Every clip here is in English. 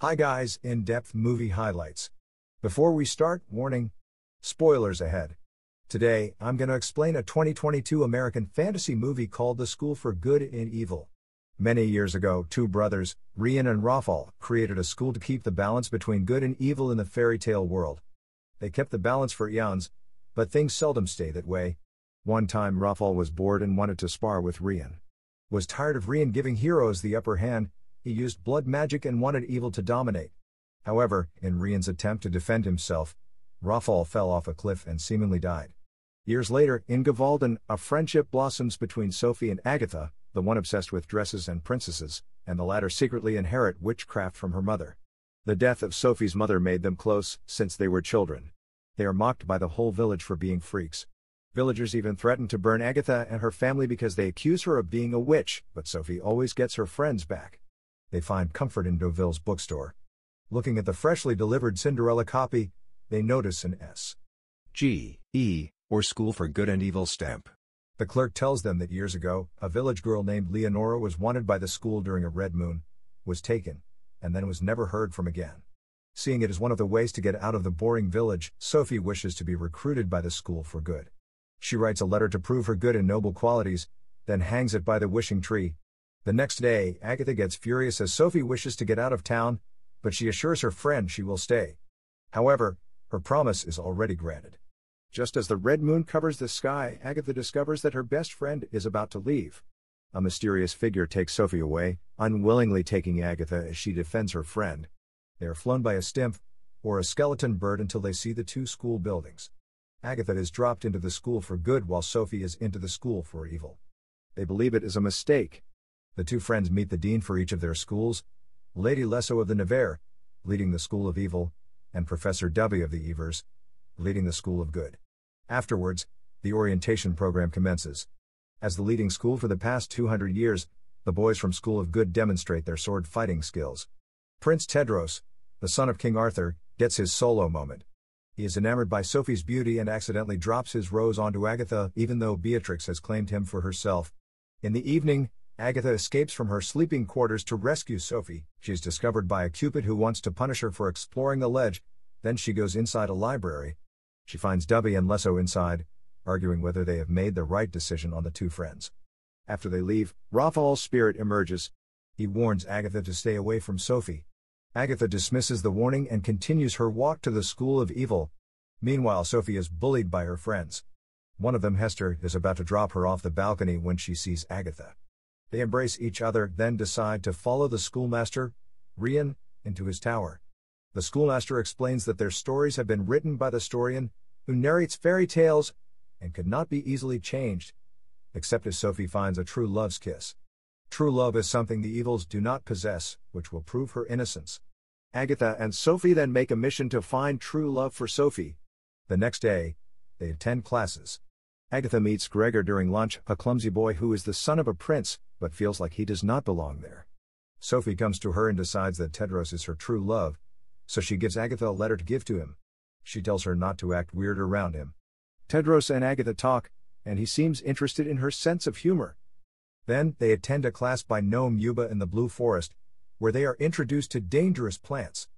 Hi guys, in-depth movie highlights. Before we start, warning, spoilers ahead. Today, I'm going to explain a 2022 American fantasy movie called The School for Good and Evil. Many years ago, two brothers, Rian and Rafael, created a school to keep the balance between good and evil in the fairy tale world. They kept the balance for eons, but things seldom stay that way. One time Rafael was bored and wanted to spar with Rian. Was tired of Rian giving heroes the upper hand. He used blood magic and wanted evil to dominate. However, in Rian's attempt to defend himself, Rafael fell off a cliff and seemingly died. Years later, in Gavalden, a friendship blossoms between Sophie and Agatha, the one obsessed with dresses and princesses, and the latter secretly inherit witchcraft from her mother. The death of Sophie's mother made them close, since they were children. They are mocked by the whole village for being freaks. Villagers even threaten to burn Agatha and her family because they accuse her of being a witch, but Sophie always gets her friends back. They find comfort in Deauville's bookstore. Looking at the freshly delivered Cinderella copy, they notice an S.G.E. or School for Good and Evil stamp. The clerk tells them that years ago, a village girl named Leonora was wanted by the school during a red moon, was taken, and then was never heard from again. Seeing it as one of the ways to get out of the boring village, Sophie wishes to be recruited by the School for Good. She writes a letter to prove her good and noble qualities, then hangs it by the wishing tree. The next day, Agatha gets furious as Sophie wishes to get out of town, but she assures her friend she will stay. However, her promise is already granted. Just as the red moon covers the sky, Agatha discovers that her best friend is about to leave. A mysterious figure takes Sophie away, unwillingly taking Agatha as she defends her friend. They are flown by a stimp, or a skeleton bird, until they see the two school buildings. Agatha is dropped into the School for Good while Sophie is into the School for Evil. They believe it is a mistake. The two friends meet the dean for each of their schools, Lady Lesso of the Nevers, leading the School of Evil, and Professor W of the Evers, leading the School of Good. Afterwards, the orientation program commences. As the leading school for the past 200 years, the boys from School of Good demonstrate their sword fighting skills. Prince Tedros, the son of King Arthur, gets his solo moment. He is enamored by Sophie's beauty and accidentally drops his rose onto Agatha, even though Beatrix has claimed him for herself. In the evening, Agatha escapes from her sleeping quarters to rescue Sophie. She is discovered by a Cupid who wants to punish her for exploring the ledge. Then she goes inside a library. She finds Dubby and Lesso inside, arguing whether they have made the right decision on the two friends. After they leave, Raphael's spirit emerges. He warns Agatha to stay away from Sophie. Agatha dismisses the warning and continues her walk to the School of Evil. Meanwhile, Sophie is bullied by her friends. One of them, Hester, is about to drop her off the balcony when she sees Agatha. They embrace each other, then decide to follow the schoolmaster, Rian, into his tower. The schoolmaster explains that their stories have been written by the historian, who narrates fairy tales, and could not be easily changed, except as Sophie finds a true love's kiss. True love is something the evils do not possess, which will prove her innocence. Agatha and Sophie then make a mission to find true love for Sophie. The next day, they attend classes. Agatha meets Gregor during lunch, a clumsy boy who is the son of a prince, but feels like he does not belong there. Sophie comes to her and decides that Tedros is her true love, so she gives Agatha a letter to give to him. She tells her not to act weird around him. Tedros and Agatha talk, and he seems interested in her sense of humor. Then, they attend a class by Gnome Yuba in the Blue Forest, where they are introduced to dangerous plants.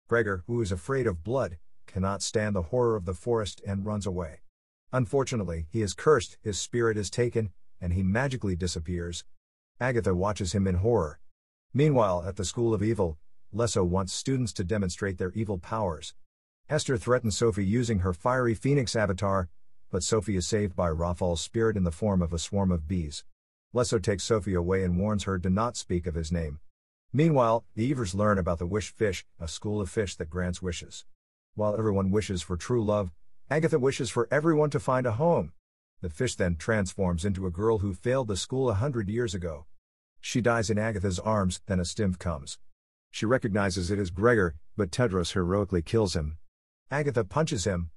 Gregor, who is afraid of blood, cannot stand the horror of the forest and runs away. Unfortunately, he is cursed, his spirit is taken, and he magically disappears. Agatha watches him in horror. Meanwhile, at the School of Evil, Lesso wants students to demonstrate their evil powers. Hester threatens Sophie using her fiery phoenix avatar, but Sophie is saved by Raphael's spirit in the form of a swarm of bees. Lesso takes Sophie away and warns her to not speak of his name. Meanwhile, the Evers learn about the Wish Fish, a school of fish that grants wishes. While everyone wishes for true love, Agatha wishes for everyone to find a home. The fish then transforms into a girl who failed the school 100 years ago. She dies in Agatha's arms, then a stimp comes. She recognizes it as Gregor, but Tedros heroically kills him. Agatha punches him.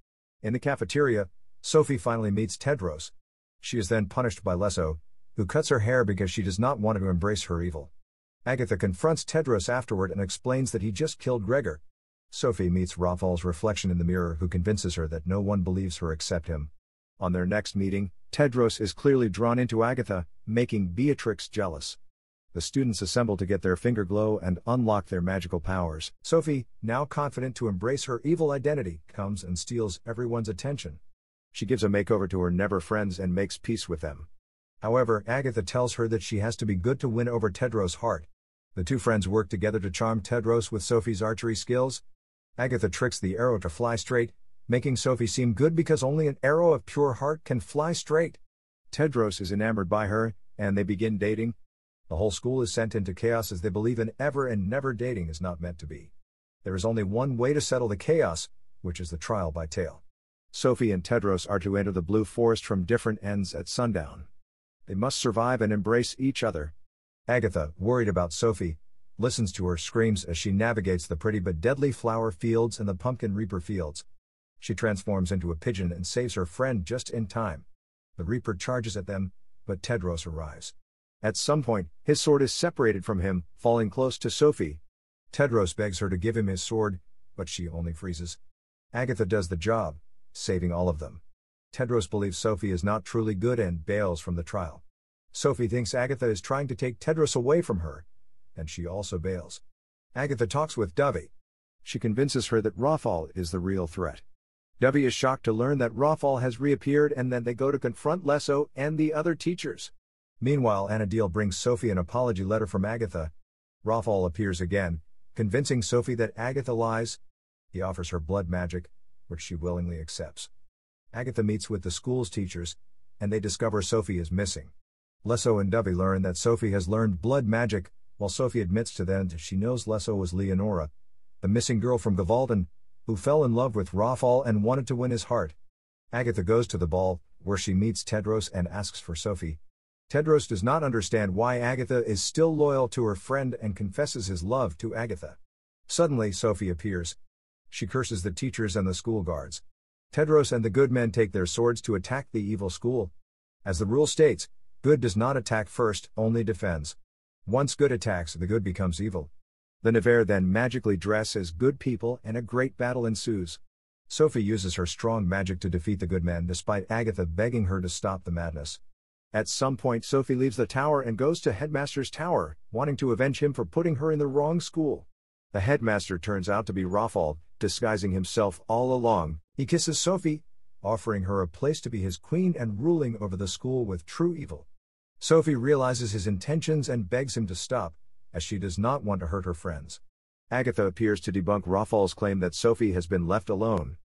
In the cafeteria, Sophie finally meets Tedros. She is then punished by Lesso, who cuts her hair because she does not want to embrace her evil. Agatha confronts Tedros afterward and explains that he just killed Gregor. Sophie meets Raphael's reflection in the mirror, who convinces her that no one believes her except him. On their next meeting, Tedros is clearly drawn into Agatha, making Beatrix jealous. The students assemble to get their finger glow and unlock their magical powers. Sophie, now confident to embrace her evil identity, comes and steals everyone's attention. She gives a makeover to her never friends and makes peace with them. However, Agatha tells her that she has to be good to win over Tedros' heart. The two friends work together to charm Tedros with Sophie's archery skills. Agatha tricks the arrow to fly straight, making Sophie seem good because only an arrow of pure heart can fly straight. Tedros is enamored by her, and they begin dating. The whole school is sent into chaos as they believe in ever and never dating is not meant to be. There is only one way to settle the chaos, which is the trial by tale. Sophie and Tedros are to enter the Blue Forest from different ends at sundown. They must survive and embrace each other. Agatha, worried about Sophie, listens to her screams as she navigates the pretty but deadly flower fields and the pumpkin reaper fields. She transforms into a pigeon and saves her friend just in time. The reaper charges at them, but Tedros arrives. At some point, his sword is separated from him, falling close to Sophie. Tedros begs her to give him his sword, but she only freezes. Agatha does the job, saving all of them. Tedros believes Sophie is not truly good and bails from the trial. Sophie thinks Agatha is trying to take Tedros away from her, and she also bails. Agatha talks with Dovey. She convinces her that Rafal is the real threat. Dovey is shocked to learn that Rafal has reappeared, and then they go to confront Lesso and the other teachers. Meanwhile, Anadil brings Sophie an apology letter from Agatha. Rafal appears again, convincing Sophie that Agatha lies. He offers her blood magic, which she willingly accepts. Agatha meets with the school's teachers, and they discover Sophie is missing. Lesso and Dovey learn that Sophie has learned blood magic, while Sophie admits to them that she knows Lesso was Leonora, the missing girl from Gavalden, who fell in love with Rafal and wanted to win his heart. Agatha goes to the ball, where she meets Tedros and asks for Sophie. Tedros does not understand why Agatha is still loyal to her friend and confesses his love to Agatha. Suddenly, Sophie appears. She curses the teachers and the school guards. Tedros and the good men take their swords to attack the evil school. As the rule states, good does not attack first, only defends. Once good attacks, the good becomes evil. The Nevers then magically dress as good people and a great battle ensues. Sophie uses her strong magic to defeat the good men despite Agatha begging her to stop the madness. At some point, Sophie leaves the tower and goes to Headmaster's tower, wanting to avenge him for putting her in the wrong school. The headmaster turns out to be Rafal, disguising himself all along. He kisses Sophie, offering her a place to be his queen and ruling over the school with true evil. Sophie realizes his intentions and begs him to stop, as she does not want to hurt her friends. Agatha appears to debunk Rafal's claim that Sophie has been left alone.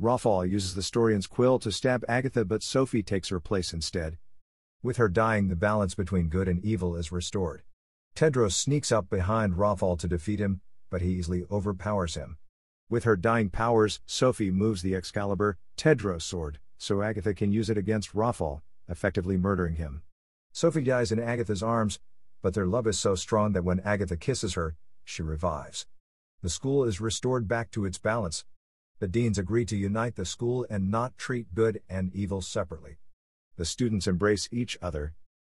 Rafal uses the Storian's quill to stab Agatha, but Sophie takes her place instead. With her dying, the balance between good and evil is restored. Tedros sneaks up behind Rafal to defeat him, but he easily overpowers him. With her dying powers, Sophie moves the Excalibur, Tedros' sword, so Agatha can use it against Rafal, effectively murdering him. Sophie dies in Agatha's arms, but their love is so strong that when Agatha kisses her, she revives. The school is restored back to its balance. The deans agree to unite the school and not treat good and evil separately. The students embrace each other.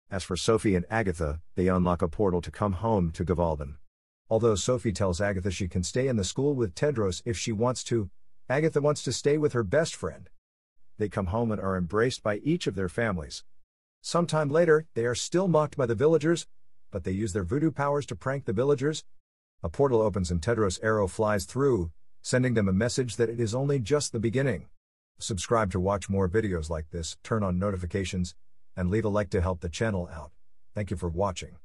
As for Sophie and Agatha, they unlock a portal to come home to Gavalden. Although Sophie tells Agatha she can stay in the school with Tedros if she wants to, Agatha wants to stay with her best friend. They come home and are embraced by each of their families. Sometime later, they are still mocked by the villagers, but they use their voodoo powers to prank the villagers. A portal opens and Tedros' arrow flies through, sending them a message that it is only just the beginning. Subscribe to watch more videos like this, turn on notifications, and leave a like to help the channel out. Thank you for watching.